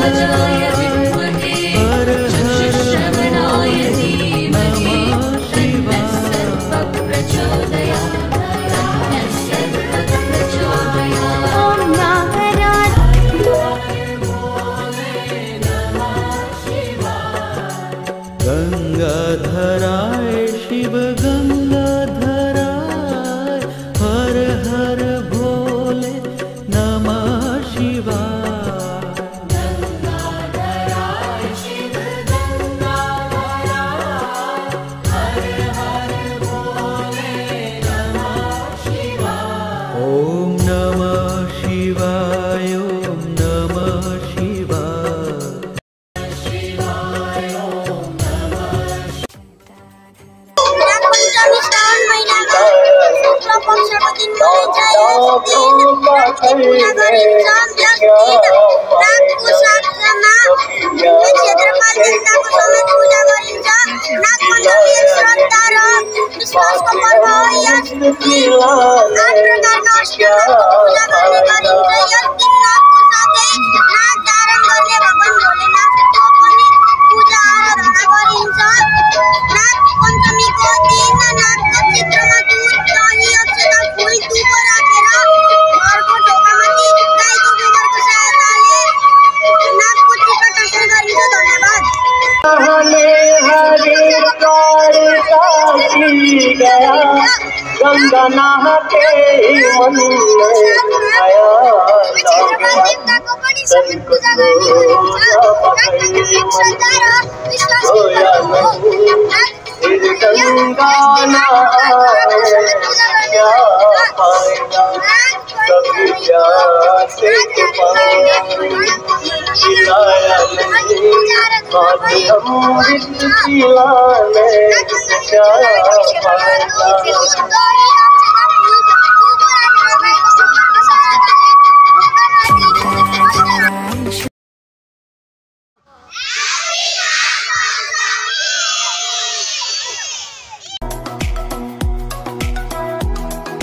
नागराजाय विद्महे चक्षुश्रवणाय धीमहि तन्नः सर्वः प्रचोदयात् तन्नः सर्वः प्रचोदयात्। ॐ गंगाधराय शिव गंगाधराय हर हर भोले नमः शिवाय। गंगाधराय शिव गंगाधराय हर हर भोले नमः शिवाय। ओम नमः शिवाय ओम नमः शिवाय। गंगा नहाते मन में आया गंगा कभी जाते